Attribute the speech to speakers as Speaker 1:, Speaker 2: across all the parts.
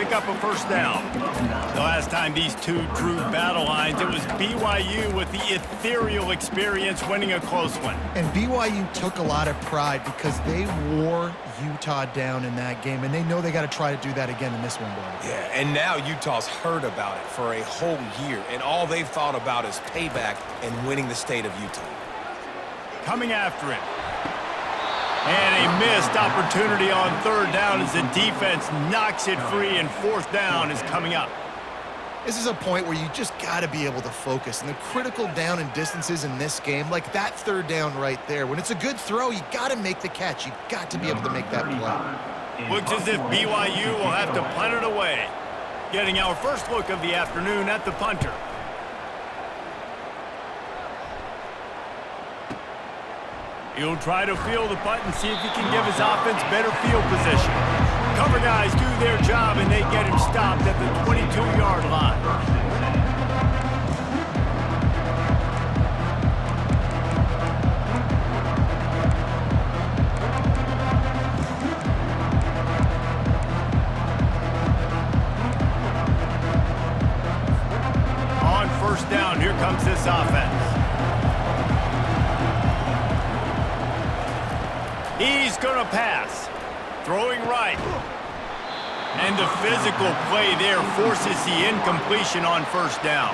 Speaker 1: pick up a first down. The last time these two drew battle lines, it was BYU with the ethereal experience winning a close one.
Speaker 2: And BYU took a lot of pride because they wore Utah down in that game, and they know they got to try to do that again in this one, Brody.
Speaker 3: Yeah, and now Utah's heard about it for a whole year, and all they've thought about is payback and winning the state of Utah.
Speaker 1: Coming after him. And a missed opportunity on third down as the defense knocks it free, and fourth down is coming up.
Speaker 2: This is a point where you just got to be able to focus. And the critical down and distances in this game, like that third down right there, when it's a good throw, you got to make the catch. You got to be able to make that play.
Speaker 1: Looks as if BYU will have to punt it away. Getting our first look of the afternoon at the punter. He'll try to field the punt and see if he can give his offense better field position. Cover guys do their job, and they get him stopped at the 22-yard line. On first down, here comes this offense. He's going to pass. Throwing right. And the physical play there forces the incompletion on first down.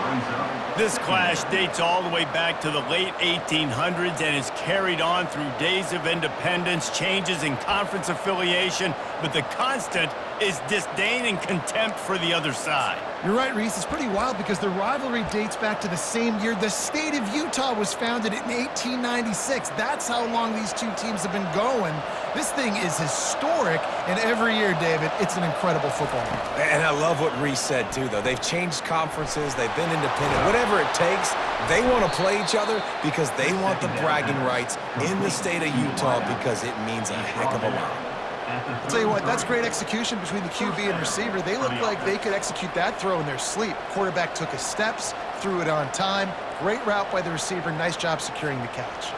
Speaker 1: This clash dates all the way back to the late 1800s and is carried on through days of independence, changes in conference affiliation, but the constant is disdain and contempt for the other side.
Speaker 2: You're right, Reese. It's pretty wild because the rivalry dates back to the same year the state of Utah was founded in 1896. That's how long these two teams have been going. This thing is historic, and every year, David, it's an incredible football game.
Speaker 3: And I love what Reese said, too, though. They've changed conferences. They've been independent. Whatever it takes, they want to play each other because they want the bragging rights in the state of Utah because it means a heck of a lot.
Speaker 2: I'll tell you what, that's great execution between the QB and receiver. They looked like they could execute that throw in their sleep. Quarterback took his steps, threw it on time. Great route by the receiver. Nice job securing the catch.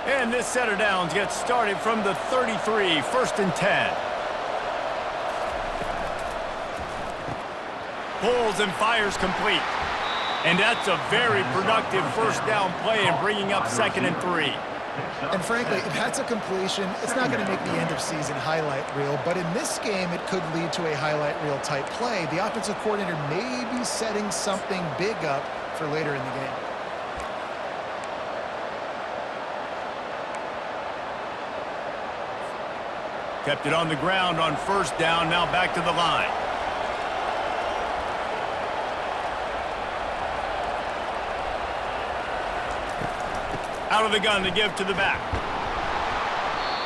Speaker 1: And this set of downs gets started from the 33, first and 10. Pulls and fires complete. And that's a very productive first down play and bringing up 2nd and 3.
Speaker 2: And frankly, if that's a completion, it's not going to make the end-of-season highlight reel, but in this game, it could lead to a highlight reel type play. The offensive coordinator may be setting something big up for later in the game.
Speaker 1: Kept it on the ground on first down, now back to the line. Out of the gun to give to the back.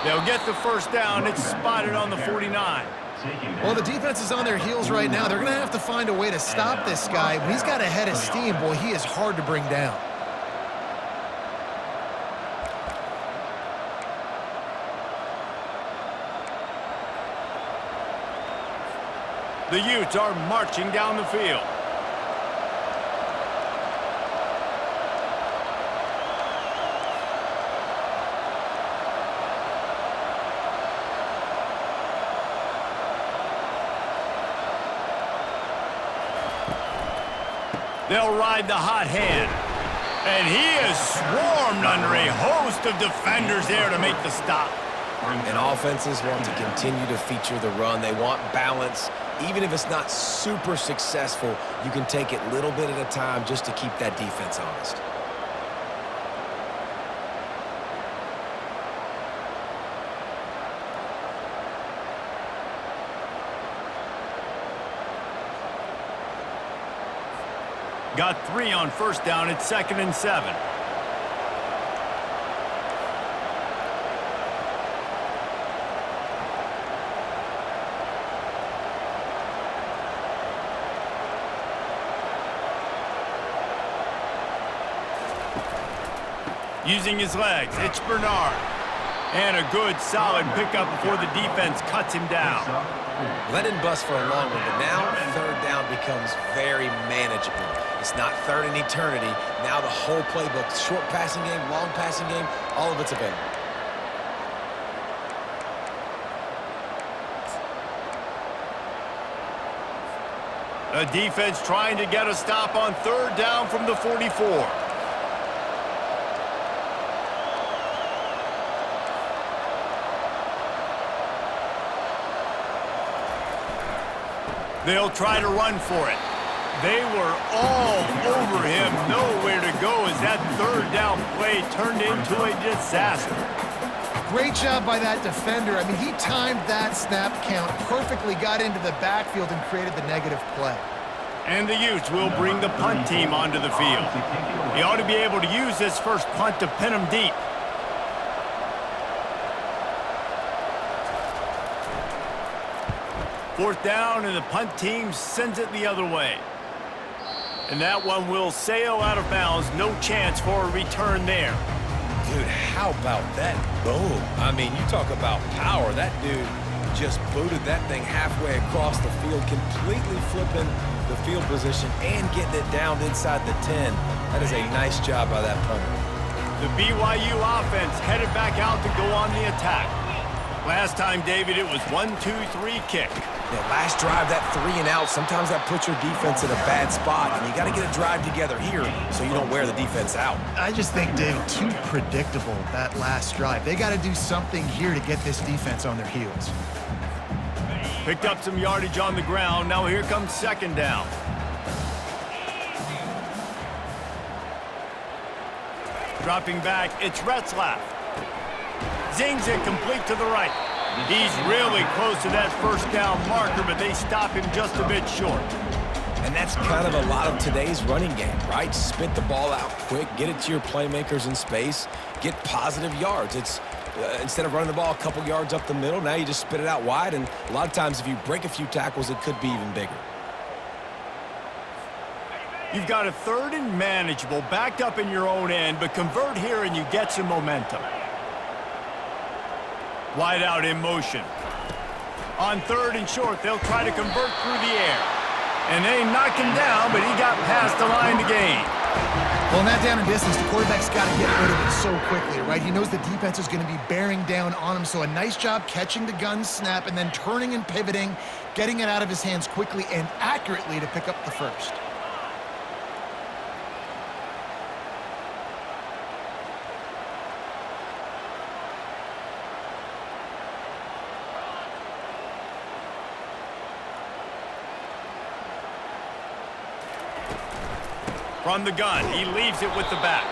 Speaker 1: They'll get the first down. It's spotted on the 49.
Speaker 2: Well, the defense is on their heels right now. They're going to have to find a way to stop this guy. When he's got a head of steam, boy, he is hard to bring down.
Speaker 1: The Utes are marching down the field. They'll ride the hot hand. And he is swarmed under a host of defenders there to make the stop.
Speaker 3: And offenses want to continue to feature the run. They want balance. Even if it's not super successful, you can take it little bit at a time just to keep that defense honest.
Speaker 1: Got 3 on first down. It's 2nd and 7. Using his legs, it's Bernard. And a good, solid pickup before the defense cuts him down.
Speaker 3: Let him bust for a long one, but now third down becomes very manageable. It's not third in eternity. Now the whole playbook, short passing game, long passing game, all of it's available.
Speaker 1: The defense trying to get a stop on third down from the 44. They'll try to run for it. They were all over him, nowhere to go as that third down play turned into a disaster.
Speaker 2: Great job by that defender. I mean, he timed that snap count perfectly, got into the backfield, and created the negative play.
Speaker 1: And the Utes will bring the punt team onto the field. He ought to be able to use this first punt to pin them deep. Fourth down, and the punt team sends it the other way. And that one will sail out of bounds. No chance for a return there.
Speaker 3: Dude, how about that boom? I mean, you talk about power. That dude just booted that thing halfway across the field, completely flipping the field position and getting it down inside the 10. That is a nice job by that punter.
Speaker 1: The BYU offense headed back out to go on the attack. Last time, David, it was 1-2-3 kick.
Speaker 3: Yeah, last drive, that 3 and out, sometimes that puts your defense in a bad spot, and you got to get a drive together here so you don't wear the defense out.
Speaker 2: I just think, David, too predictable, that last drive. They got to do something here to get this defense on their heels.
Speaker 1: Picked up some yardage on the ground. Now here comes second down. Dropping back, it's Retzlaff. Zings it complete to the right. He's really close to that first down marker, but they stop him just a bit short.
Speaker 3: And that's kind of a lot of today's running game, right? Spit the ball out quick, get it to your playmakers in space, get positive yards. It's instead of running the ball a couple yards up the middle, now you just spit it out wide, and a lot of times if you break a few tackles, it could be even bigger.
Speaker 1: You've got a third and manageable, backed up in your own end, but convert here and you get some momentum. Wide out in motion. On third and short, they'll try to convert through the air. And they knock him down, but he got past the line to gain.
Speaker 2: Well, in that down and distance, the quarterback's got to get rid of it so quickly, right? He knows the defense is going to be bearing down on him, so a nice job catching the gun snap and then turning and pivoting, getting it out of his hands quickly and accurately to pick up the first.
Speaker 1: From the gun, he leaves it with the back.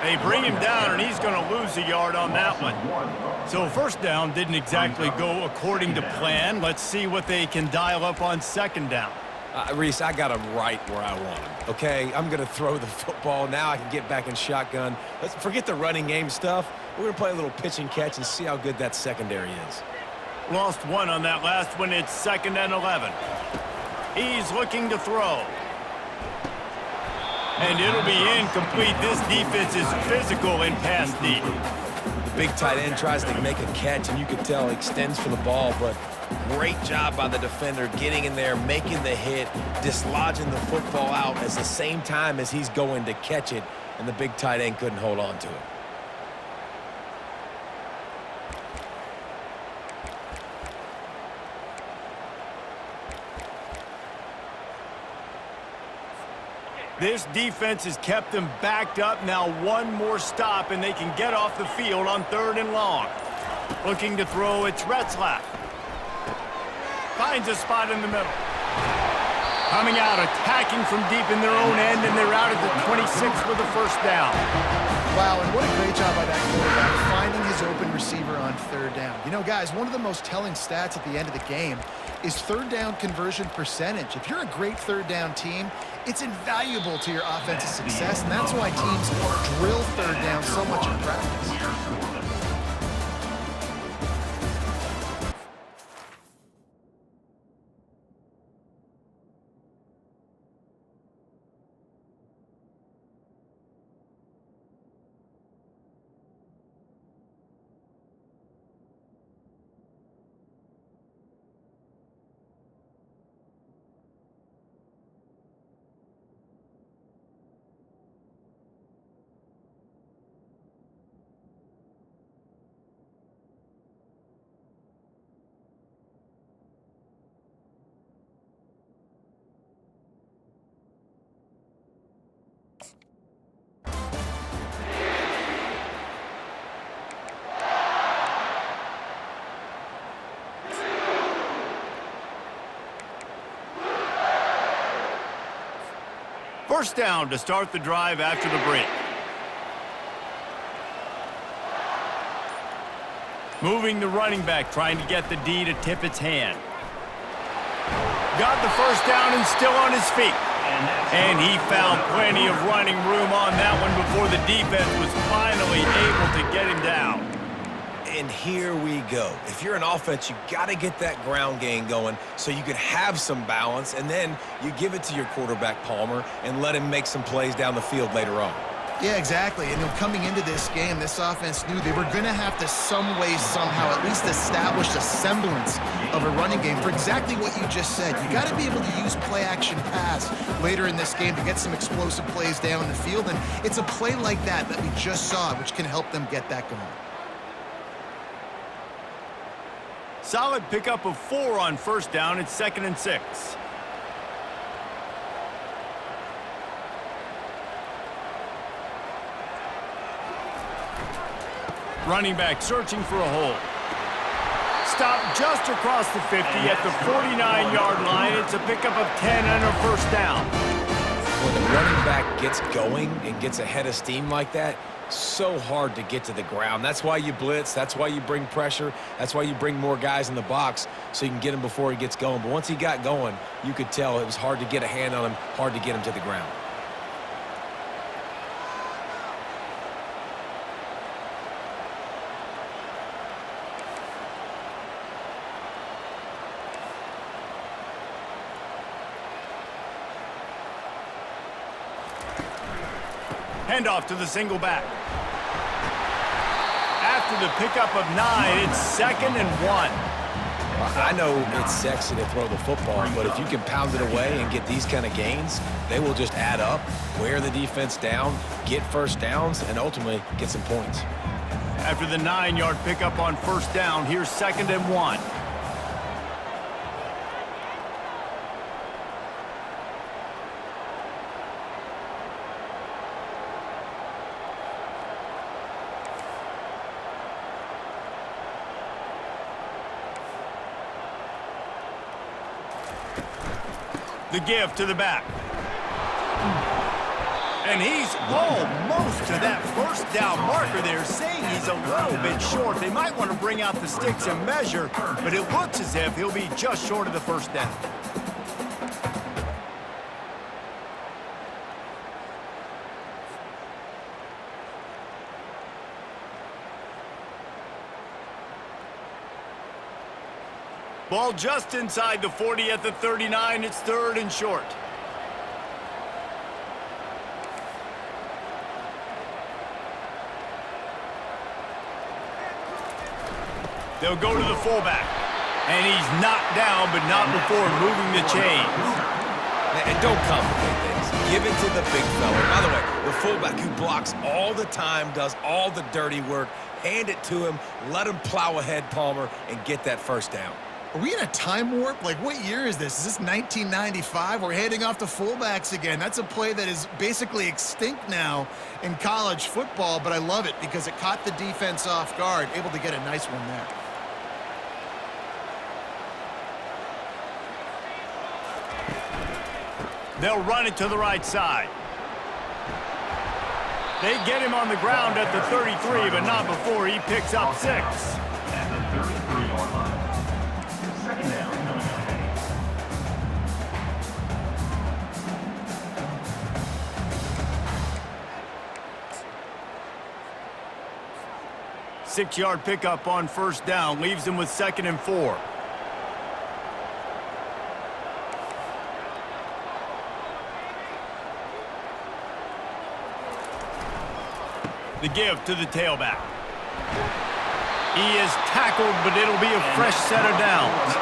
Speaker 1: They bring him down, and he's going to lose a yard on that one. So first down didn't exactly go according to plan. Let's see what they can dial up on second down.
Speaker 3: Reese, I got him right where I want him, okay? I'm going to throw the football. Now I can get back in shotgun. Let's forget the running game stuff. We're going to play a little pitch and catch and see how good that secondary is.
Speaker 1: Lost one on that last one. It's 2nd and 11. He's looking to throw. And it'll be incomplete. This defense is physical and pass deep.
Speaker 3: The big tight end tries to make a catch, and you can tell he extends for the ball, but great job by the defender getting in there, making the hit, dislodging the football out at the same time as he's going to catch it, and the big tight end couldn't hold on to it.
Speaker 1: This defense has kept them backed up. Now one more stop, and they can get off the field on 3rd and long. Looking to throw, it's Retzlaff. Finds a spot in the middle. Coming out, attacking from deep in their own end, and they're out at the 26 with a first down.
Speaker 2: Wow, and what a great job by that quarterback, finding his open receiver on 3rd down. You know, guys, one of the most telling stats at the end of the game is 3rd down conversion percentage. If you're a great 3rd down team, it's invaluable to your offensive success, and that's why teams drill 3rd down so much in practice.
Speaker 1: First down to start the drive after the break. Moving the running back, trying to get the D to tip its hand. Got the first down and still on his feet. And he found plenty of running room on that one before the defense was finally able to get him down.
Speaker 3: And here we go. If you're an offense, you got to get that ground game going so you can have some balance, and then you give it to your quarterback, Palmer, and let him make some plays down the field later on.
Speaker 2: Yeah, exactly. And coming into this game, this offense knew they were going to have to some way, somehow, at least establish a semblance of a running game for exactly what you just said. You got to be able to use play-action pass later in this game to get some explosive plays down the field, and it's a play like that we just saw, which can help them get that going.
Speaker 1: Solid pickup of 4 on first down. It's 2nd and 6. Running back searching for a hole. Stopped just across the 50 at the 49-yard line. It's a pickup of 10 and a first down.
Speaker 3: When the running back gets going and gets ahead of steam like that, so hard to get to the ground. That's why you blitz. That's why you bring pressure. That's why you bring more guys in the box so you can get him before he gets going. But once he got going, you could tell it was hard to get a hand on him, hard to get him to the ground.
Speaker 1: Handoff to the single back. After the pickup of 9, it's 2nd and 1.
Speaker 3: I know it's sexy to throw the football, but if you can pound it away and get these kind of gains, they will just add up, wear the defense down, get first downs, and ultimately get some points.
Speaker 1: After the 9-yard pickup on first down, here's 2nd and 1. The give to the back. And he's almost to that first down marker there, saying he's a little bit short. They might want to bring out the sticks and measure, but it looks as if he'll be just short of the first down. Ball just inside the 40 at the 39. It's 3rd and short. They'll go to the fullback. And he's knocked down, but not before moving the chains.
Speaker 3: And don't complicate things. Give it to the big fella. By the way, the fullback who blocks all the time, does all the dirty work. Hand it to him. Let him plow ahead, Palmer, and get that first down.
Speaker 2: Are we in a time warp? Like, what year is this? Is this 1995? We're heading off to fullbacks again. That's a play that is basically extinct now in college football, but I love it because it caught the defense off guard, able to get a nice one there.
Speaker 1: They'll run it to the right side. They get him on the ground at the 33, but not before he picks up 6.
Speaker 4: At the 33-yard line. 2nd down.
Speaker 1: 6-yard pickup on first down leaves him with 2nd and 4. The give to the tailback. He is tackled, but it'll be a fresh set of downs.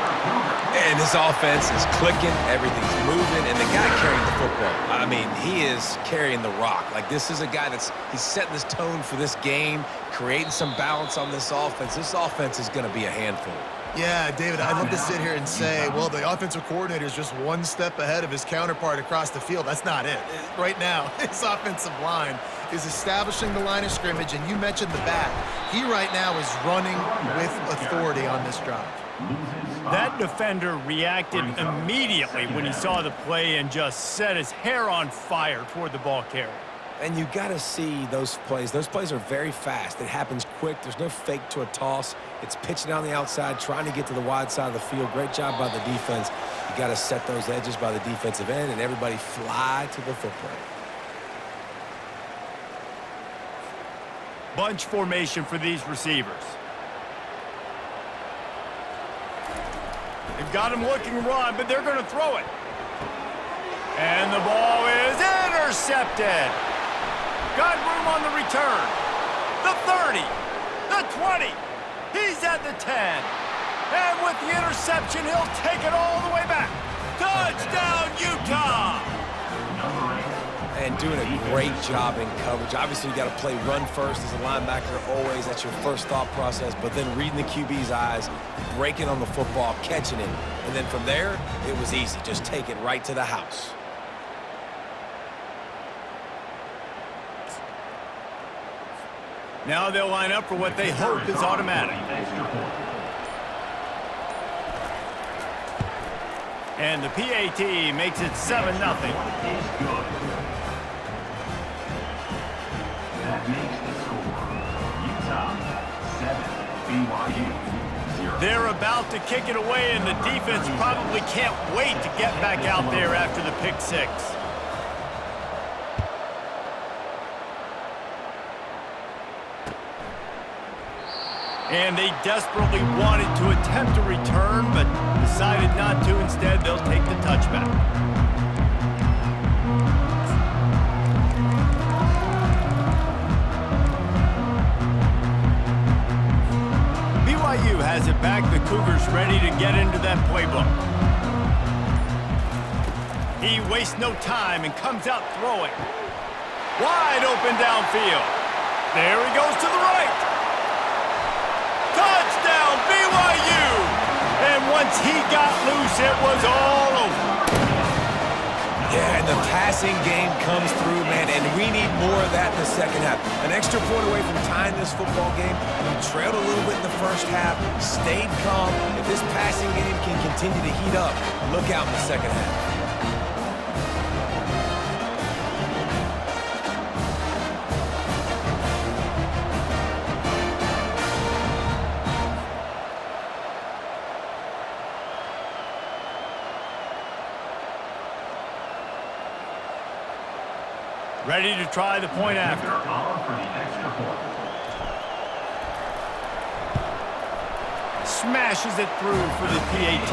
Speaker 3: And this offense is clicking, everything's moving, and the guy carrying the football, I mean, he is carrying the rock. Like, this is a guy he's setting this tone for this game, creating some balance on this offense. This offense is going to be a handful.
Speaker 2: Yeah, David, I'd love to sit here and say, well, the offensive coordinator is just one step ahead of his counterpart across the field. That's not it. Right now, his offensive line is establishing the line of scrimmage, and you mentioned the back. He right now is running with authority on this drive.
Speaker 1: That defender reacted immediately when he saw the play and just set his hair on fire toward the ball carrier.
Speaker 3: And you got to see those plays. Those plays are very fast. It happens quick. There's no fake to a toss. It's pitching down the outside, trying to get to the wide side of the field. Great job by the defense. You got to set those edges by the defensive end, and everybody fly to the football.
Speaker 1: Bunch formation for these receivers. They've got him looking run, but they're going to throw it. And the ball is intercepted. Got room on the return. The 30, the 20. He's at the 10. And with the interception, he'll take it all the way back. Touchdown, Utah!
Speaker 3: And doing a great job in coverage. Obviously, you got to play run first as a linebacker always. That's your first thought process. But then reading the QB's eyes, breaking on the football, catching it. And then from there, it was easy. Just take it right to the house.
Speaker 1: Now they'll line up for what they hope is automatic. And the PAT makes it 7-0.
Speaker 4: That makes the score Utah 7, BYU 0.
Speaker 1: They're about to kick it away, and the defense probably can't wait to get back out there after the pick six. And they desperately wanted to attempt a return, but decided not to. Instead, they'll take the touchback. BYU has it back. The Cougars ready to get into that playbook. He wastes no time and comes out throwing. Wide open downfield. There he goes to the right. Touchdown, BYU! And once he got loose, it was all over.
Speaker 3: Yeah, and the passing game comes through, man, and we need more of that in the second half. An extra point away from tying this football game. We trailed a little bit in the first half, stayed calm. If this passing game can continue to heat up, look out in the second half.
Speaker 1: Ready to try the point after. Smashes it through for the PAT.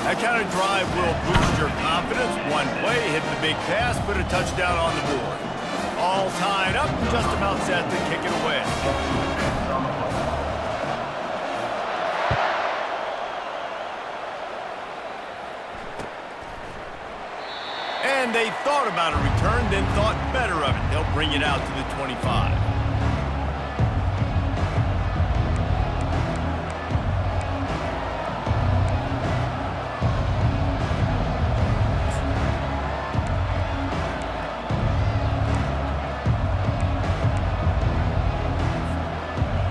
Speaker 1: That kind of drive will boost your confidence. One play, hit the big pass, put a touchdown on the board. All tied up, just about set to kick it away. And they thought about a return, then thought better of it. They'll bring it out to the 25.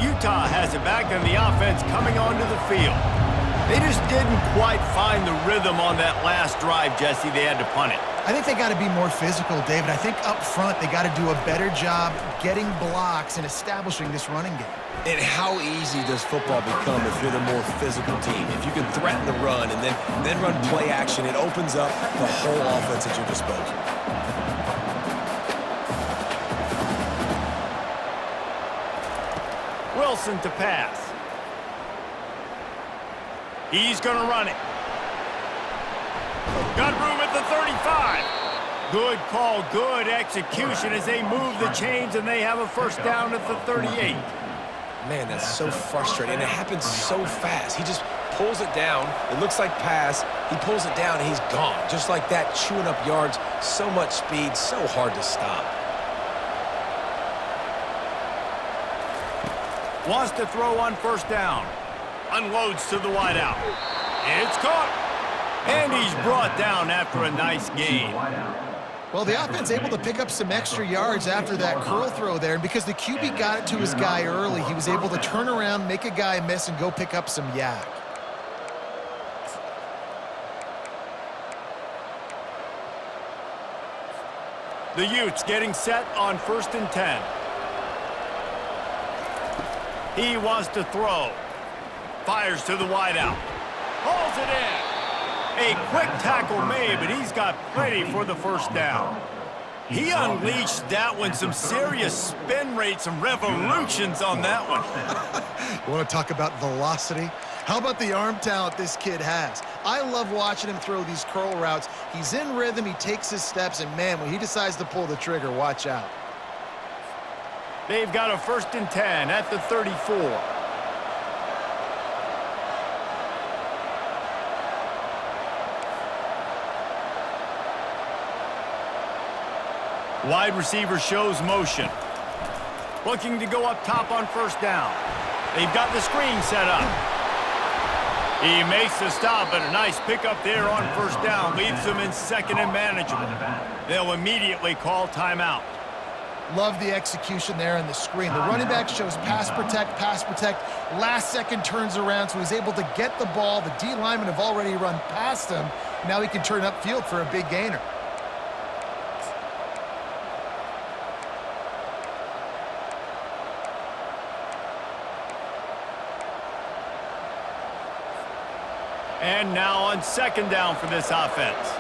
Speaker 1: Utah has it back, and the offense coming onto the field. They just didn't quite find the rhythm on that last drive, Jesse. They had to punt it.
Speaker 2: I think they got to be more physical, David. I think up front they got to do a better job getting blocks and establishing this running game.
Speaker 3: And how easy does football become if you're the more physical team? If you can threaten the run and then run play action, it opens up the whole offense at your disposal.
Speaker 1: Wilson to pass. He's going to run it. Got room at the 35. Good call, good execution as they move the chains, and they have a first down at the 38.
Speaker 3: Man, that's so frustrating. It happens so fast. He just pulls it down. It looks like pass. He pulls it down, and he's gone. Just like that, chewing up yards. So much speed, so hard to stop.
Speaker 1: Wants to throw on first down. Unloads to the wideout. It's caught. And he's brought down after a nice gain.
Speaker 2: Well, the offense able to pick up some extra yards after that curl throw there. And because the QB got it to his guy early, he was able to turn around, make a guy miss, and go pick up some yak.
Speaker 1: The Utes getting set on 1st and 10. He wants to throw. Fires to the wideout. Hauls it in. A quick tackle made, but he's got plenty for the first down. He unleashed that one. Some serious spin rates, some revolutions on that one.
Speaker 2: You want to talk about velocity? How about the arm talent this kid has? I love watching him throw these curl routes. He's in rhythm, he takes his steps, and man, when he decides to pull the trigger, watch out.
Speaker 1: They've got a 1st and 10 at the 34. Wide receiver shows motion. Looking to go up top on 1st down. They've got the screen set up. He makes the stop, but a nice pickup there on 1st down. Leaves them in 2nd and manageable. They'll immediately call timeout.
Speaker 2: Love the execution there in the screen. The running back shows pass protect, last second turns around, so he's able to get the ball. The D linemen have already run past him. Now he can turn upfield for a big gainer.
Speaker 1: And now on 2nd down for this offense.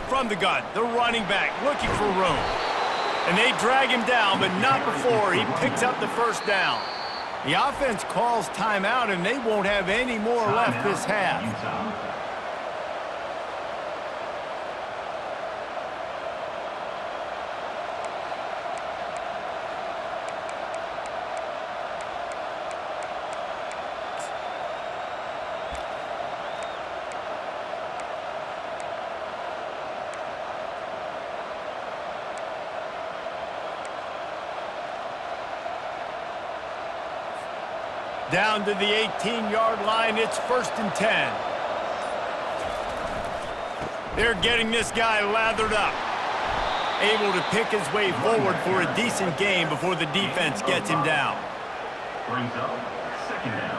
Speaker 1: From the gun, the running back looking for room. And they drag him down, but not before he picks up the 1st down. The offense calls timeout, and they won't have any more left this half. Down to the 18-yard line, it's 1st and 10. They're getting this guy lathered up. Able to pick his way forward for a decent gain before the defense gets him down.
Speaker 4: Brings up 2nd down.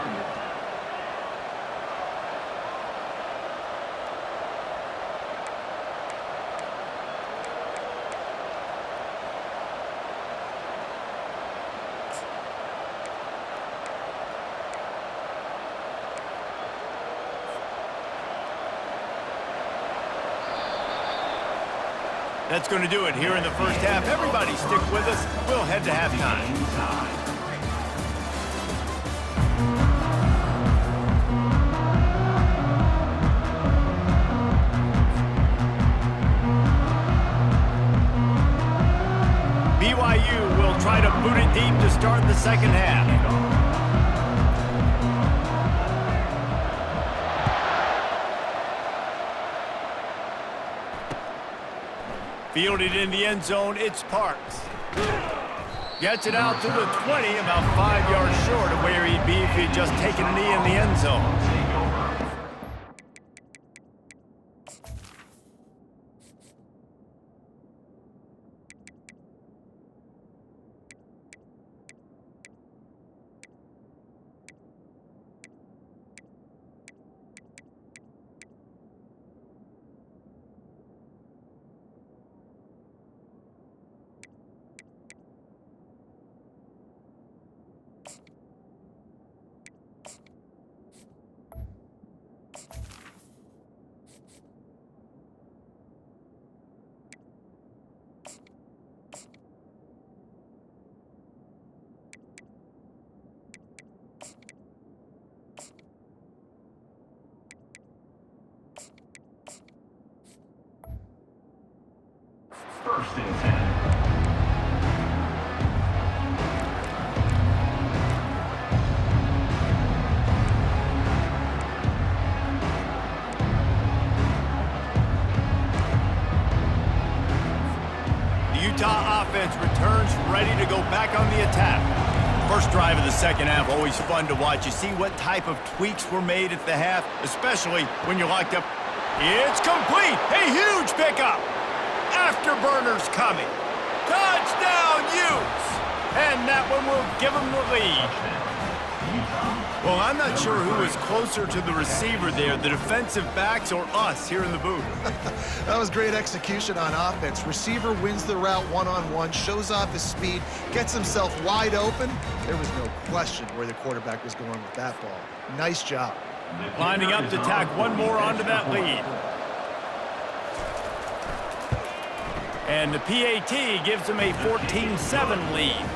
Speaker 1: That's going to do it here in the 1st half. Everybody stick with us. We'll head to halftime. BYU will try to boot it deep to start the 2nd half. Fielded in the end zone, it's Parks. Gets it out to the 20, about 5 yards short of where he'd be if he'd just taken a knee in the end zone.
Speaker 4: First and 10.
Speaker 1: The Utah offense returns ready to go back on the attack. First drive of the second half, always fun to watch. You see what type of tweaks were made at the half, especially when you're locked up. It's complete. A huge pickup. Afterburners coming. Touchdown, Utes. And that one will give them the lead. Well, I'm not sure who is closer to the receiver there, the defensive backs or us here in the booth.
Speaker 2: That was great execution on offense. Receiver wins the route one-on-one, shows off his speed, gets himself wide open. There was no question where the quarterback was going with that ball. Nice job.
Speaker 1: Lining up to tack one more onto that lead. And the PAT gives them a 14-7 lead.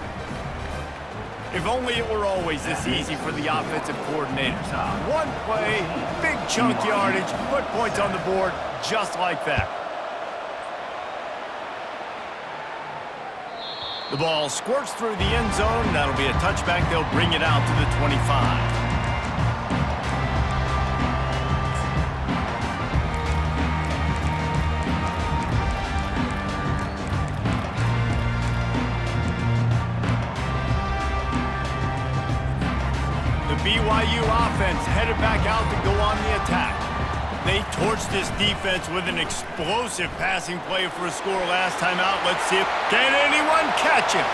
Speaker 1: If only it were always this easy for the offensive coordinators. One play, big chunk yardage, put points on the board just like that. The ball squirts through the end zone. That'll be a touchback. They'll bring it out to the 25. BYU offense headed back out to go on the attack. They torched this defense with an explosive passing play for a score last time out. Let's see if can anyone catch him.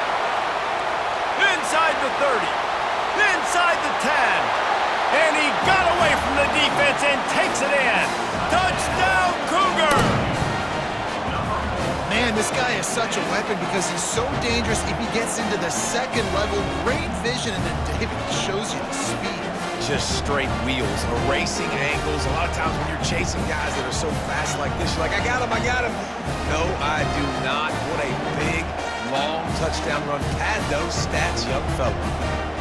Speaker 1: Inside the 30, inside the 10, and he got away from the defense and takes it in. Touchdown, Cougars!
Speaker 2: Man, this guy is such a weapon because he's so dangerous if he gets into the second level. Great vision, and then David shows you the speed.
Speaker 3: Just straight wheels, erasing angles. A lot of times when you're chasing guys that are so fast like this, you're like, I got him, I got him. No, I do not. What a big, long touchdown run. Pad those stats, young fella.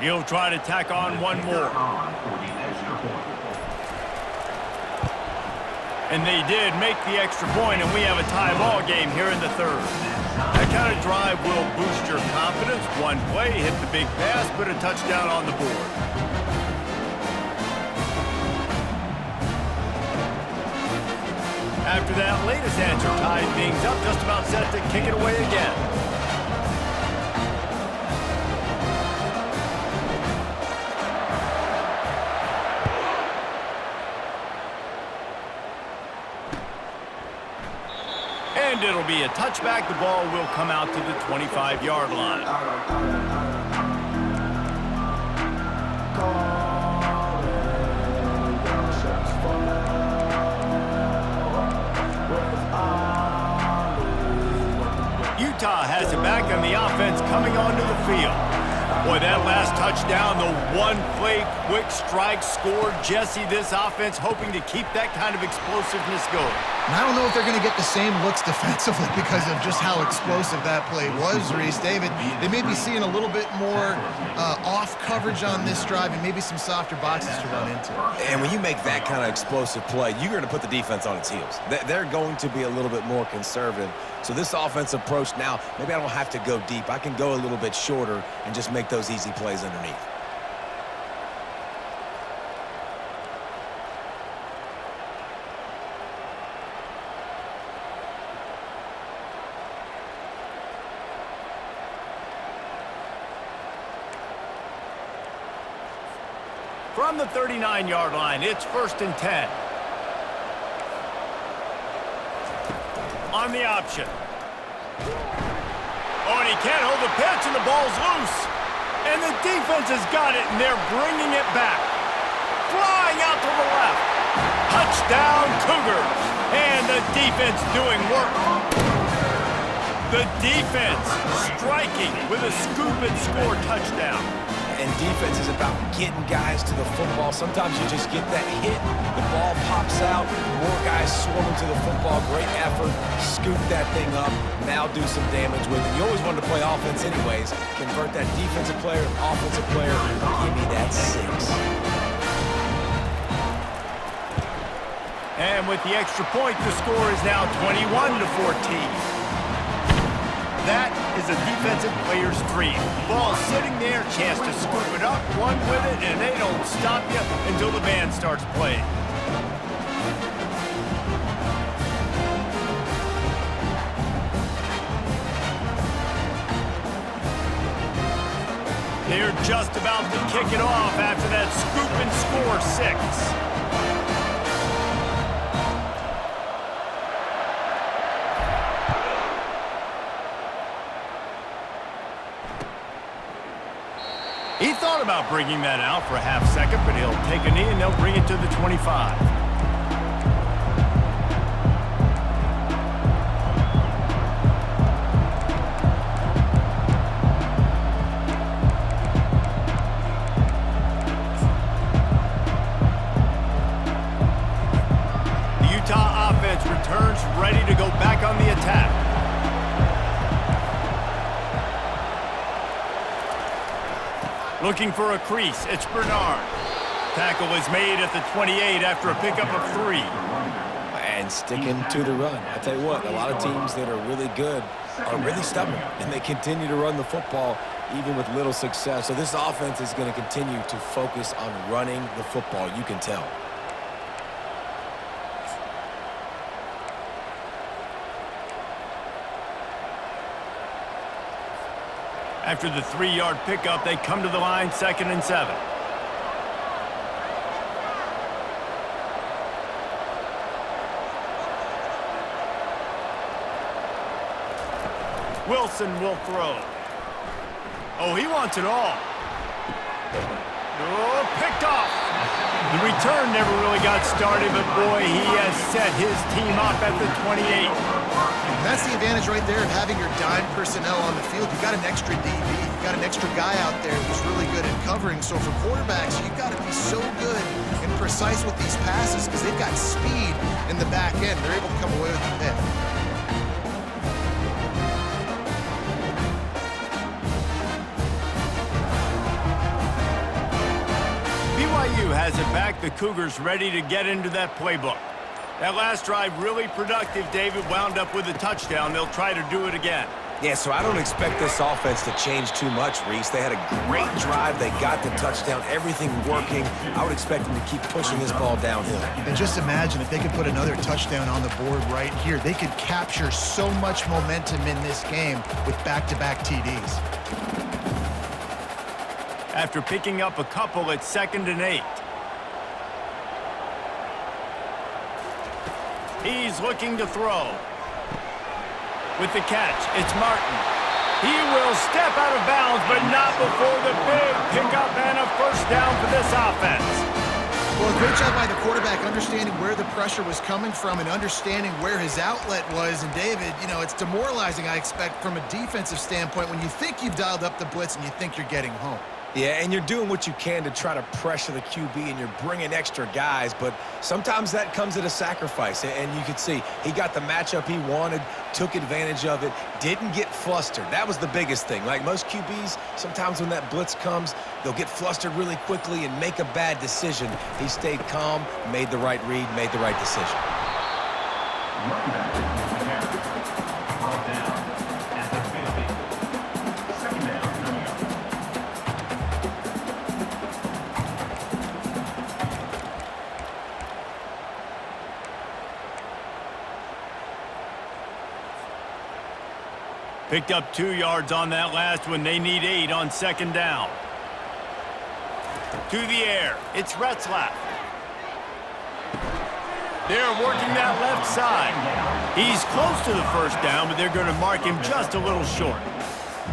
Speaker 1: He'll try to tack on one more. And they did make the extra point, and we have a tie ball game here in the third. That kind of drive will boost your confidence. One play, hit the big pass, put a touchdown on the board. After that latest answer tied things up, just about set to kick it away again. And it'll be a touchback. The ball will come out to the 25-yard line. Utah has it back on the offense coming onto the field. Boy, that last touchdown, the one-play quick strike scored. Jesse, this offense hoping to keep that kind of explosiveness going.
Speaker 2: And I don't know if they're going to get the same looks defensively because of just how explosive that play was, Reese. David, they may be seeing a little bit more off coverage on this drive and maybe some softer boxes to run into.
Speaker 3: And when you make that kind of explosive play, you're going to put the defense on its heels. They're going to be a little bit more conservative. So this offensive approach now, maybe I don't have to go deep. I can go a little bit shorter and just make those easy plays underneath.
Speaker 1: From the 39-yard line, it's 1st and 10. On the option. Oh, and he can't hold the pitch, and the ball's loose. And the defense has got it, and they're bringing it back. Flying out to the left. Touchdown, Cougars. And the defense doing work. The defense striking with a scoop and score touchdown.
Speaker 3: And defense is about getting guys to the football. Sometimes you just get that hit, the ball pops out, more guys swarming to the football. Great effort, scoop that thing up, now do some damage with it. You always wanted to play offense anyways. Convert that defensive player to offensive player. Give me that 6.
Speaker 1: And with the extra point, the score is now 21-14. that is a defensive player's dream. Ball sitting there, chance to scoop it up, run with it, and they don't stop you until the band starts playing. They're just about to kick it off after that scoop and score 6. He thought about bringing that out for a half second, but he'll take a knee and they'll bring it to the 25. The Utah offense returns ready to go back on the attack. Looking for a crease, it's Bernard. Tackle is made at the 28 after a pickup of 3.
Speaker 3: And sticking to the run. I tell you what, a lot of teams that are really good are really stubborn, and they continue to run the football even with little success. So this offense is going to continue to focus on running the football, you can tell.
Speaker 1: After the 3-yard pickup, they come to the line, 2nd and 7. Wilson will throw. Oh, he wants it all. Oh, picked off. The return never really got started, but boy, he has set his team up at the 28.
Speaker 2: That's the advantage right there of having your dime personnel on the field. You've got an extra DB. You've got an extra guy out there who's really good at covering. So for quarterbacks, you've got to be so good and precise with these passes because they've got speed in the back end. They're able to come away with the pick.
Speaker 1: BYU has it back. The Cougars ready to get into that playbook. That last drive really productive. David wound up with a touchdown. They'll try to do it again.
Speaker 3: Yeah, so I don't expect this offense to change too much, Reese. They had a great drive. They got the touchdown. Everything working. I would expect them to keep pushing this ball downhill.
Speaker 2: And just imagine if they could put another touchdown on the board right here. They could capture so much momentum in this game with back-to-back TDs.
Speaker 1: After picking up a couple, it's 2nd and 8. He's looking to throw. With the catch, it's Martin. He will step out of bounds, but not before the big pickup and a first down for this offense.
Speaker 2: Well, great job by the quarterback understanding where the pressure was coming from and understanding where his outlet was. And David, you know, it's demoralizing, I expect, from a defensive standpoint when you think you've dialed up the blitz and you think you're getting home.
Speaker 3: Yeah, and you're doing what you can to try to pressure the QB, and you're bringing extra guys, but sometimes that comes at a sacrifice, and you can see he got the matchup he wanted, took advantage of it, didn't get flustered. That was the biggest thing. Like most QBs, sometimes when that blitz comes, they'll get flustered really quickly and make a bad decision. He stayed calm, made the right read, made the right decision.
Speaker 4: Running back, ball down at the 50. 2nd down, coming up.
Speaker 1: Picked up 2 yards on that last one. They need 8 on 2nd down. To the air. It's Retzlaff. They're working that left side. He's close to the first down, but they're going to mark him just a little short.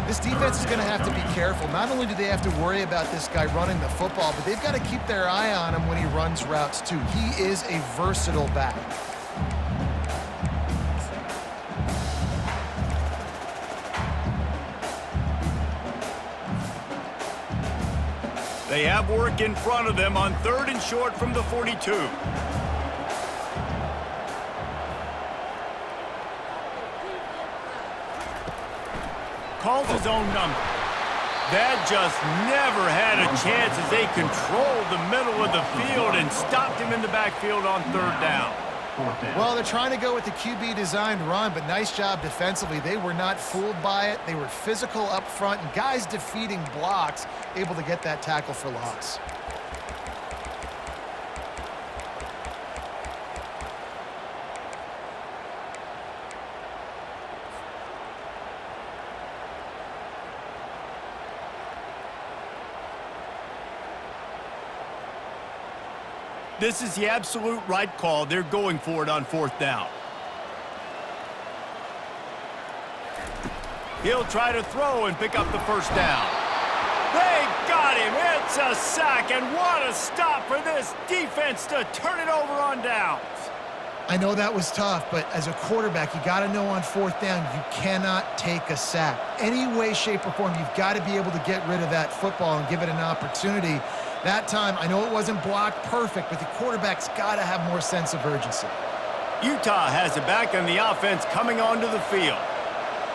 Speaker 2: This defense is going to have to be careful. Not only do they have to worry about this guy running the football, but they've got to keep their eye on him when he runs routes too. He is a versatile back.
Speaker 1: They have work in front of them on 3rd and short from the 42. Calls his own number. That just never had a chance as they controlled the middle of the field and stopped him in the backfield on 3rd down.
Speaker 4: 4th down.
Speaker 2: Well, they're trying to go with the QB designed run, but nice job defensively. They were not fooled by it. They were physical up front, and guys defeating blocks, able to get that tackle for loss.
Speaker 1: This is the absolute right call. They're going for it on 4th down. He'll try to throw and pick up the 1st down. They got him. It's a sack, and what a stop for this defense to turn it over on downs.
Speaker 2: I know that was tough, but as a quarterback, you got to know on 4th down, you cannot take a sack. Any way, shape, or form, you've got to be able to get rid of that football and give it an opportunity. That time, I know it wasn't blocked perfect, but the quarterback's got to have more sense of urgency.
Speaker 1: Utah has it back on the offense coming onto the field.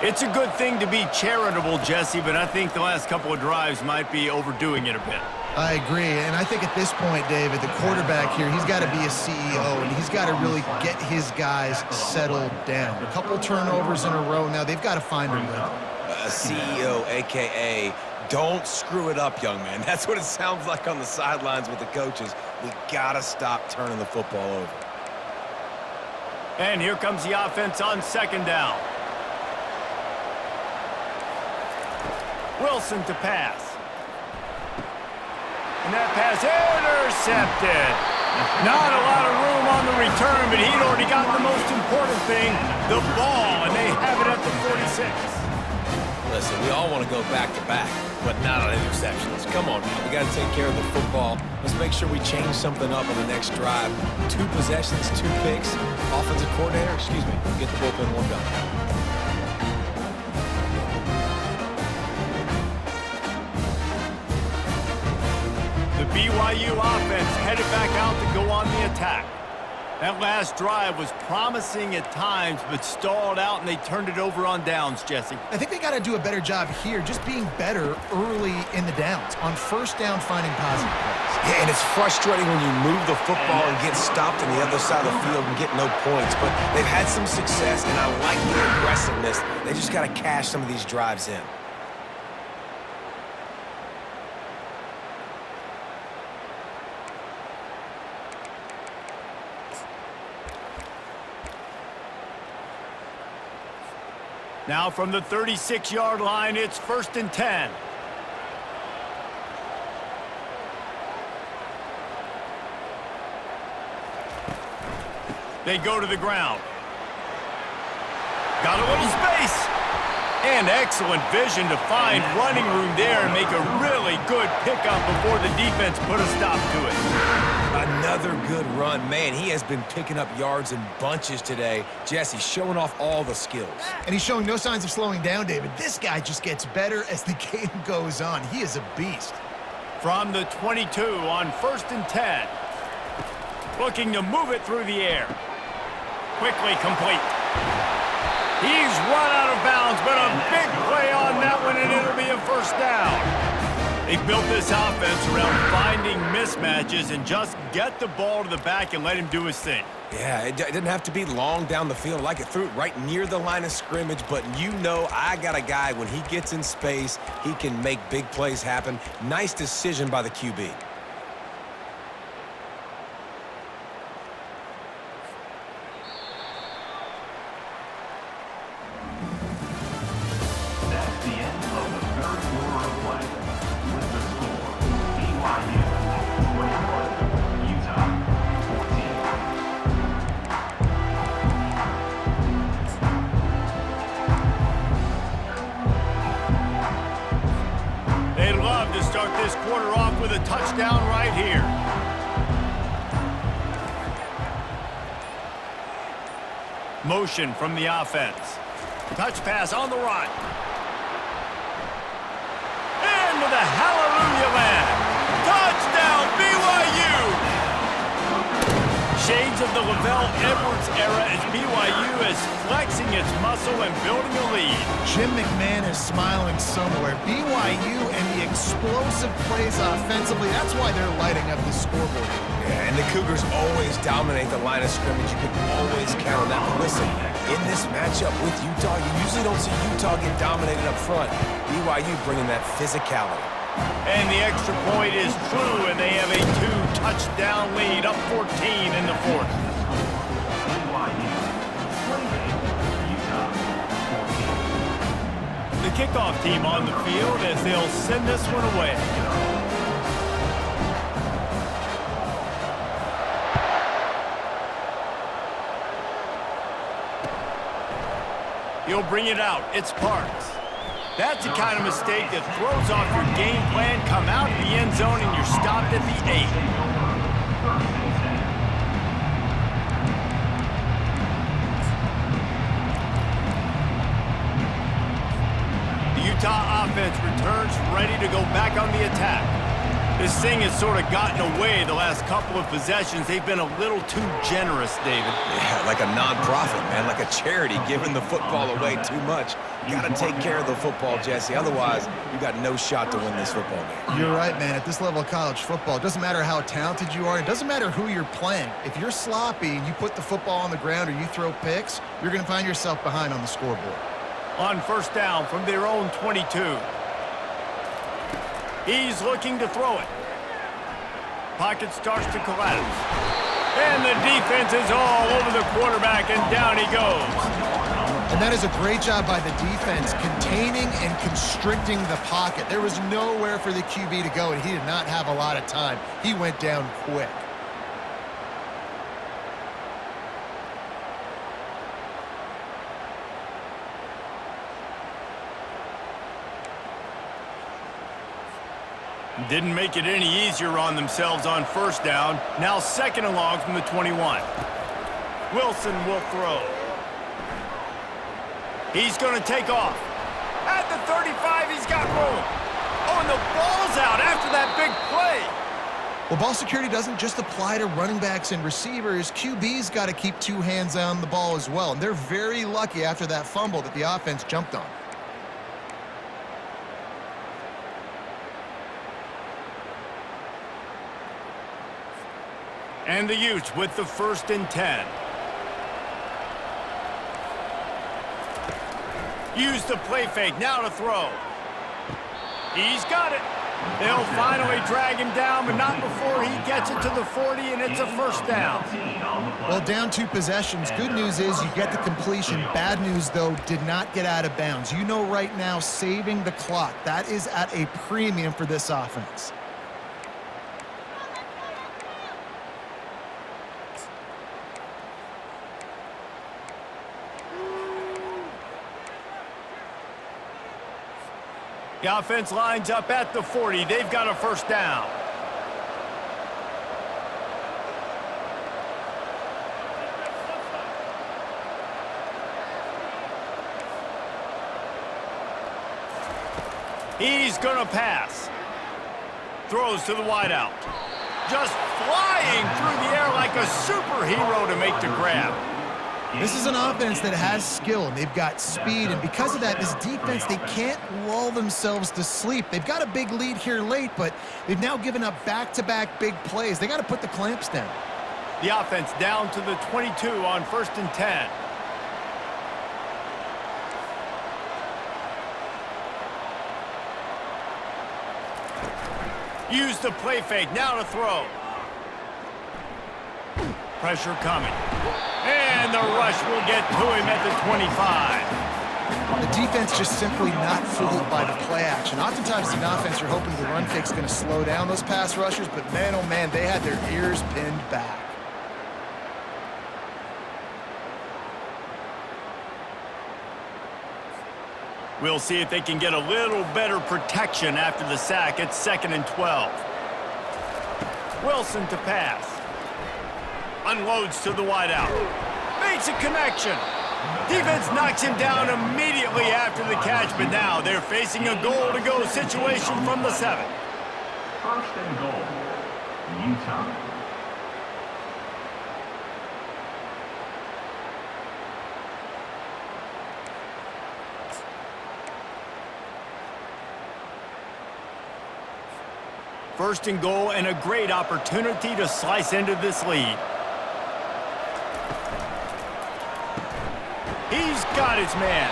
Speaker 1: It's a good thing to be charitable, Jesse, but I think the last couple of drives might be overdoing it a bit.
Speaker 2: I agree, and I think at this point, David, the quarterback here, he's got to be a CEO, and he's got to really get his guys settled down. A couple turnovers in a row now. They've got to find a rhythm.
Speaker 3: A CEO, a.k.a. don't screw it up, young man. That's what it sounds like on the sidelines with the coaches. We got to stop turning the football over.
Speaker 1: And here comes the offense on 2nd down. Wilson to pass. And that pass intercepted. Not a lot of room on the return, but he'd already got the most important thing, the ball, and they have it at the 46.
Speaker 3: Listen, we all want to go back-to-back, but not on interceptions. Come on, man. We got to take care of the football. Let's make sure we change something up on the next drive. 2 possessions, 2 picks. Offensive coordinator, get the bullpen warmed up.
Speaker 1: The BYU offense headed back out to go on the attack. That last drive was promising at times, but stalled out, and they turned it over on downs, Jesse.
Speaker 2: I think they got to do a better job here, just being better early in the downs. On 1st down, finding positive plays.
Speaker 3: Yeah, and it's frustrating when you move the football and get stopped on the other side of the field and get no points. But they've had some success, and I like their aggressiveness. They just got to cash some of these drives in.
Speaker 1: Now from the 36-yard line, it's 1st and 10. They go to the ground. Got a little space. And excellent vision to find running room there and make a really good pickup before the defense put a stop to it.
Speaker 3: Another good run. Man, he has been picking up yards in bunches today. Jesse showing off all the skills.
Speaker 2: And he's showing no signs of slowing down, David. This guy just gets better as the game goes on. He is a beast.
Speaker 1: From the 22 on 1st and 10. Looking to move it through the air. Quickly complete. He's run out of bounds, but a big play on that one, and it'll be a 1st down. They've built this offense around finding mismatches and just get the ball to the back and let him do his thing.
Speaker 3: Yeah, it didn't have to be long down the field. Like it threw it right near the line of scrimmage, but you know I got a guy, when he gets in space, he can make big plays happen. Nice decision by the QB.
Speaker 4: That's the end of the 3rd quarter of play. With the score, BYU 21, Utah 14.
Speaker 1: They'd love to start this quarter off with a touchdown right here. Motion from the offense. Touch pass on the run. Into the hallelujah land. Touchdown, BYU! Shades of the Lavelle Edwards era as BYU is flexing its muscle and building a lead.
Speaker 2: Jim McMahon is smiling somewhere. BYU and the explosive plays offensively, that's why they're lighting up the scoreboard.
Speaker 3: Yeah, and the Cougars always dominate the line of scrimmage. You can always count on that. But listen, in this matchup with Utah, you usually don't see Utah get dominated up front. BYU bringing that physicality.
Speaker 1: And the extra point is true, and they have a 2-touchdown lead, up 14 in the fourth. The kickoff team on the field as they'll send this one away. He'll bring it out. It's Parks. That's the kind of mistake that throws off your game plan. Come out of the end zone and you're stopped at the 8. The Utah offense returns ready to go back on the attack. This thing has sort of gotten away the last couple of possessions. They've been a little too generous, David.
Speaker 3: Yeah, like a non-profit, man, like a charity giving the football away too much. You got to take care of the football, Jesse. Otherwise, you got no shot to win this football game.
Speaker 2: You're right, man. At this level of college football, it doesn't matter how talented you are. It doesn't matter who you're playing. If you're sloppy and you put the football on the ground or you throw picks, you're going to find yourself behind on the scoreboard.
Speaker 1: On first down from their own 22. He's looking to throw it. Pocket starts to collapse. And the defense is all over the quarterback, and down he goes.
Speaker 2: And that is a great job by the defense, containing and constricting the pocket. There was nowhere for the QB to go, and he did not have a lot of time. He went down quick.
Speaker 1: Didn't make it any easier on themselves on first down. Now second and long from the 21. Wilson will throw. He's going to take off. At the 35, he's got room. Oh, and the ball's out after that big play.
Speaker 2: Well, ball security doesn't just apply to running backs and receivers. QB's got to keep two hands on the ball as well. And they're very lucky after that fumble that the offense jumped on.
Speaker 1: And the Utes with the 1st and 10. Use the play fake, now to throw. He's got it. They'll finally drag him down, but not before he gets it to the 40, and it's a first down.
Speaker 2: Well, down 2 possessions. Good news is you get the completion. Bad news, though, did not get out of bounds. You know right now, saving the clock, that is at a premium for this offense.
Speaker 1: The offense lines up at the 40. They've got a first down. He's going to pass. Throws to the wideout. Just flying through the air like a superhero to make the grab.
Speaker 2: This is an offense that has skill, and they've got speed, and because of that, this defense, they can't lull themselves to sleep. They've got a big lead here late, but they've now given up back-to-back big plays. They got to put the clamps down.
Speaker 1: The offense down to the 22 on 1st and 10. Use the play fake, now to throw. Pressure coming. And the rush will get to him at the 25.
Speaker 2: The defense just simply not fooled by the play action. Oftentimes, the offense are hoping the run fake's going to slow down those pass rushers, but man, oh man, they had their ears pinned back.
Speaker 1: We'll see if they can get a little better protection after the sack. It's 2nd and 12. Wilson to pass. Unloads to the wideout. Makes a connection. Defense knocks him down immediately after the catch, but now they're facing a goal-to-go situation from the 7.
Speaker 4: 1st and goal, Utah.
Speaker 1: First and goal and a great opportunity to slice into this lead. He's got his man.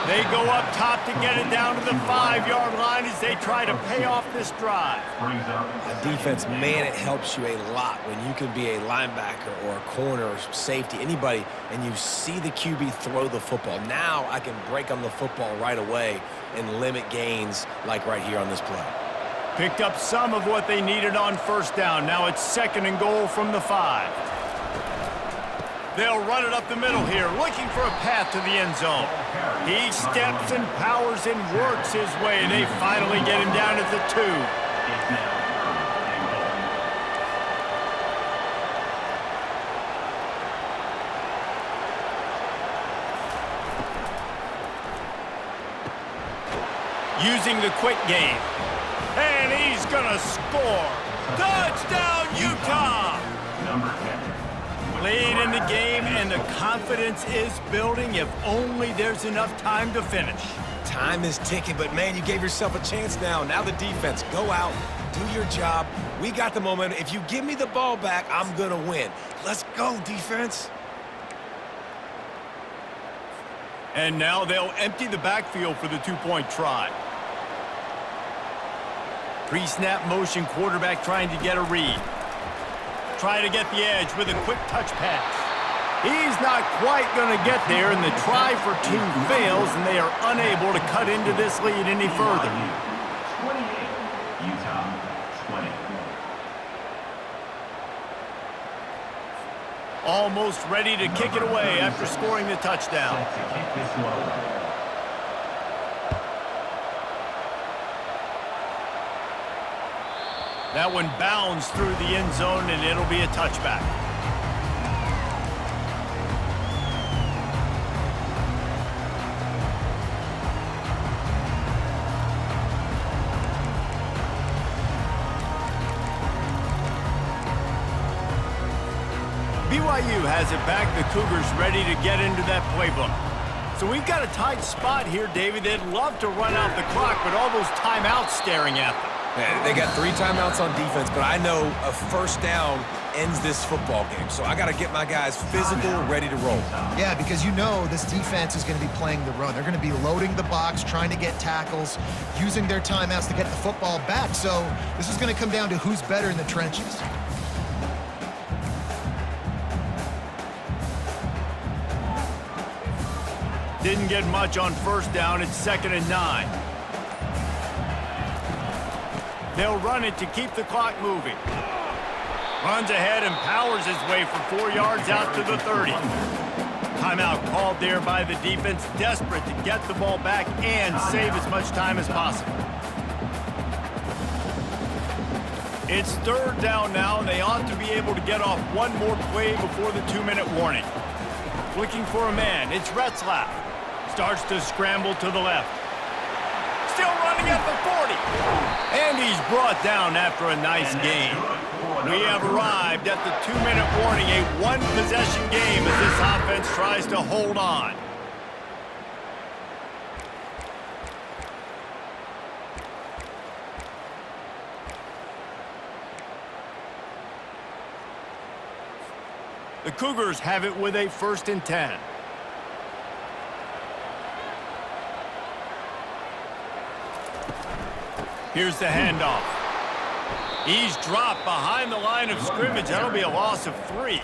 Speaker 1: They go up top to get it down to the 5-yard line as they try to pay off this drive.
Speaker 3: A defense, man, it helps you a lot when you can be a linebacker or a corner or safety, anybody, and you see the QB throw the football. Now I can break on the football right away and limit gains like right here on this play.
Speaker 1: Picked up some of what they needed on first down. Now it's second and goal from the 5. They'll run it up the middle here, looking for a path to the end zone. He steps and powers and works his way. They finally get him down at the 2. Using the quick game. And he's gonna score. Touchdown, Utah!
Speaker 4: Number 10.
Speaker 1: Lead in the game, and the confidence is building if only there's enough time to finish.
Speaker 3: Time is ticking, but man, you gave yourself a chance now. Now the defense, go out, do your job. We got the momentum. If you give me the ball back, I'm gonna win. Let's go, defense.
Speaker 1: And now they'll empty the backfield for the 2-point try. Pre-snap motion, quarterback trying to get a read. Try to get the edge with a quick touch pass. He's not quite going to get there, and the try for 2 fails, and they are unable to cut into this lead any further.
Speaker 4: 28. Utah 20.
Speaker 1: Almost ready to kick it away after scoring the touchdown.
Speaker 4: Set to kick this one away.
Speaker 1: That one bounds through the end zone, and it'll be a touchback. BYU has it back. The Cougars ready to get into that playbook. So we've got a tight spot here, David. They'd love to run out the clock, but all those timeouts staring at them.
Speaker 3: They got 3 timeouts on defense, but I know a first down ends this football game. So I got to get my guys physical, ready to roll.
Speaker 2: Yeah, because you know this defense is going to be playing the run. They're going to be loading the box, trying to get tackles, using their timeouts to get the football back. So this is going to come down to who's better in the trenches.
Speaker 1: Didn't get much on first down. It's 2nd and 9. They'll run it to keep the clock moving. Runs ahead and powers his way for 4 yards out to the 30. Timeout called there by the defense, desperate to get the ball back and save as much time as possible. It's 3rd down now, and they ought to be able to get off one more play before the 2-minute warning. Looking for a man. It's Retzlaff. Starts to scramble to the left. Still running at the 40. And he's brought down after a nice gain. We have arrived at the 2-minute warning, a 1-possession game as this offense tries to hold on. The Cougars have it with a 1st and 10. Here's the handoff. He's dropped behind the line of scrimmage. That'll be a loss of 3.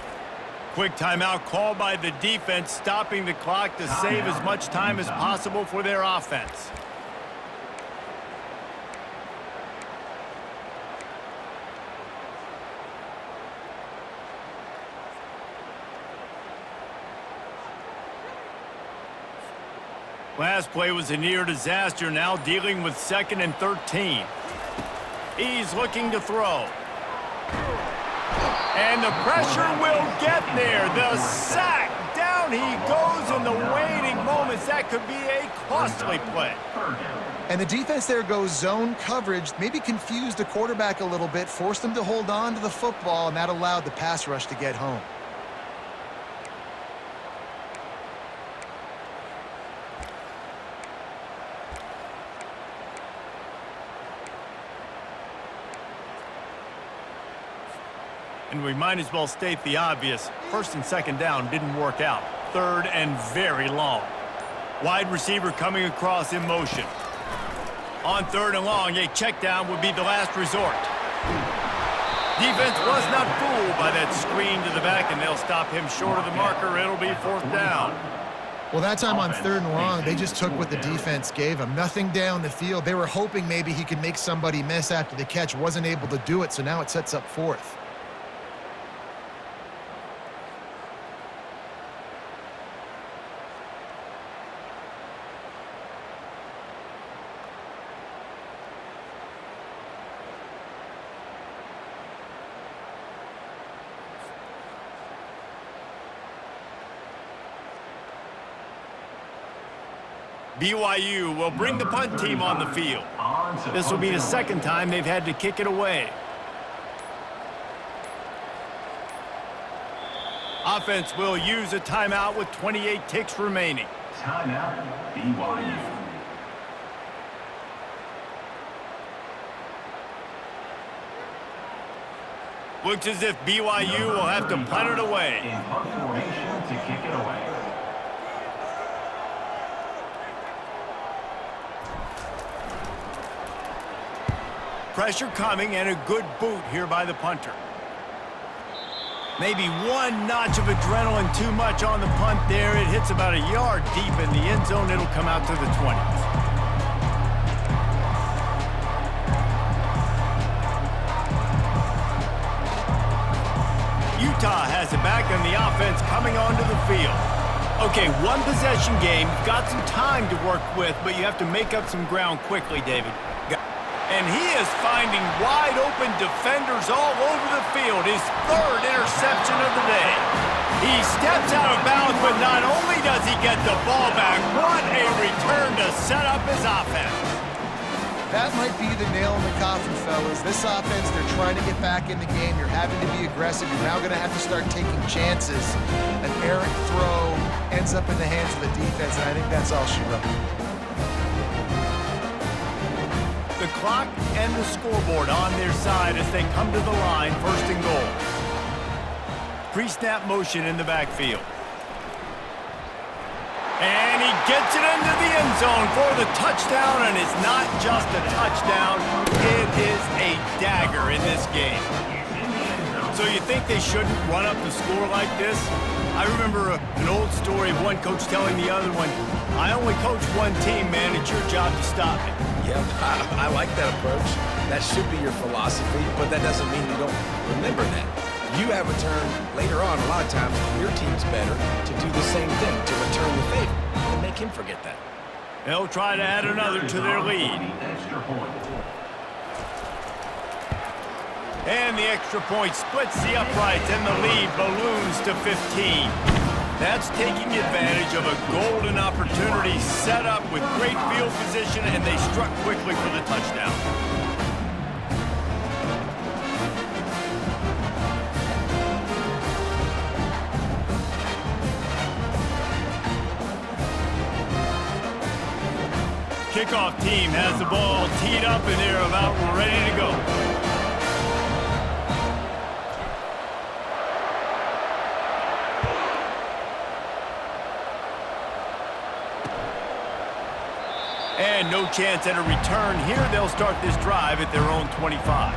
Speaker 1: Quick timeout called by the defense, stopping the clock to save as much time as possible for their offense. Last play was a near disaster, now dealing with 2nd and 13. He's looking to throw. And the pressure will get there. The sack. Down he goes in the waiting moments. That could be a costly play.
Speaker 2: And the defense there goes zone coverage, maybe confused the quarterback a little bit, forced him to hold on to the football, and that allowed the pass rush to get home.
Speaker 1: And we might as well state the obvious. First and second down didn't work out. Third and very long. Wide receiver coming across in motion. On third and long, a check down would be the last resort. Defense was not fooled by that screen to the back, and they'll stop him short of the marker. It'll be fourth down.
Speaker 2: Well, that time on third and long, they just took what the defense gave him. Nothing down the field. They were hoping maybe he could make somebody miss after the catch. Wasn't able to do it, so now it sets up fourth.
Speaker 1: BYU will bring the punt team on the field. This will be the second time they've had to kick it away. Offense will use a timeout with 28 ticks remaining.
Speaker 4: Timeout, BYU.
Speaker 1: Looks as if BYU will have to punt it away.
Speaker 4: In punt formation to kick it away.
Speaker 1: Pressure coming and a good boot here by the punter. Maybe one notch of adrenaline too much on the punt there. It hits about a yard deep in the end zone. It'll come out to the 20. Utah has it back and the offense coming onto the field. Okay, one possession game. Got some time to work with, but you have to make up some ground quickly, David. And he is finding wide-open defenders all over the field. His third interception of the day. He steps out of bounds, but not only does he get the ball back, what a return to set up his offense.
Speaker 2: That might be the nail in the coffin, fellas. This offense, they're trying to get back in the game. You're having to be aggressive. You're now going to have to start taking chances. An errant throw ends up in the hands of the defense, and I think that's all she wrote.
Speaker 1: The clock and the scoreboard on their side as they come to the line, first and goal. Pre-snap motion in the backfield. And he gets it into the end zone for the touchdown, and it's not just a touchdown, it is a dagger in this game. So you think they shouldn't run up the score like this? I remember an old story of one coach telling the other one, I only coach one team, man, it's your job to stop me.
Speaker 3: Yep, I like that approach. That should be your philosophy, but that doesn't mean you don't remember that. You have a turn later on, a lot of times, your team's better to do the same thing, to return the favor, and make him forget that.
Speaker 1: They'll try to add another to their lead. And the extra point splits the uprights, and the lead balloons to 15. That's taking advantage of a golden opportunity set up with great field position, and they struck quickly for the touchdown. Kickoff team has the ball teed up, and they're about ready to go. And no chance at a return here. They'll start this drive at their own 25.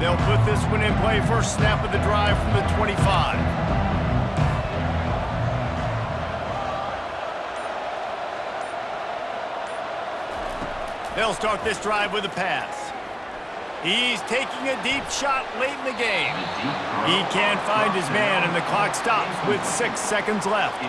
Speaker 1: They'll put this one in play. First snap of the drive from the 25. They'll start this drive with a pass. He's taking a deep shot late in the game. He can't find his man, and the clock stops with 6 seconds left.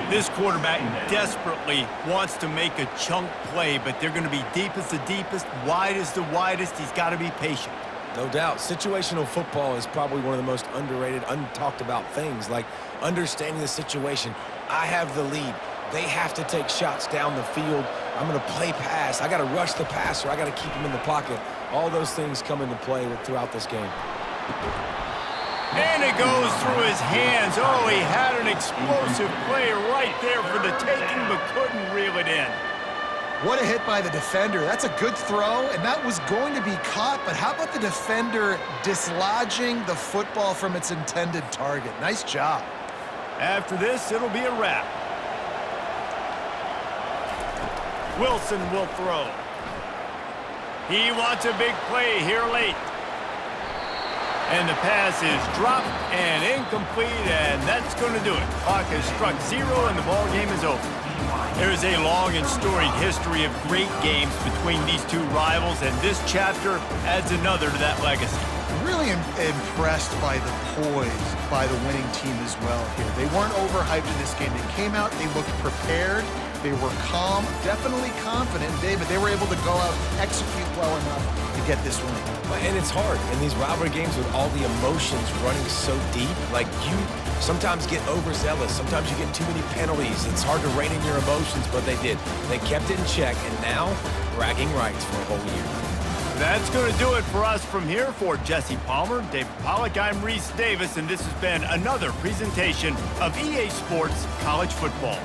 Speaker 1: This quarterback desperately wants to make a chunk play, but they're going to be deep as the deepest, wide as the widest. He's got to be patient.
Speaker 3: No doubt. Situational football is probably one of the most underrated, untalked about things, like understanding the situation. I have the lead. They have to take shots down the field. I'm going to play pass. I got to rush the passer. I got to keep him in the pocket. All those things come into play throughout this game.
Speaker 1: And it goes through his hands. Oh, he had an explosive play right there for the taking, but couldn't reel it in.
Speaker 2: What a hit by the defender. That's a good throw, and that was going to be caught, but how about the defender dislodging the football from its intended target? Nice job.
Speaker 1: After this, it'll be a wrap. Wilson will throw. He wants a big play here late. And the pass is dropped and incomplete, and that's going to do it. Clock has struck 0, and the ball game is over. There's a long and storied history of great games between these two rivals, and this chapter adds another to that legacy.
Speaker 2: Really impressed by the poise by the winning team as well here. They weren't overhyped in this game. They came out, they looked prepared, they were calm, definitely confident. David, they were able to go out and execute well enough to get this win.
Speaker 3: And it's hard in these rivalry games with all the emotions running so deep. Like, you sometimes get overzealous. Sometimes you get too many penalties. It's hard to rein in your emotions, but they did. They kept it in check, and now bragging rights for a whole year.
Speaker 1: That's going to do it for us from here. For Jesse Palmer, David Pollack, I'm Reese Davis, and this has been another presentation of EA Sports College Football.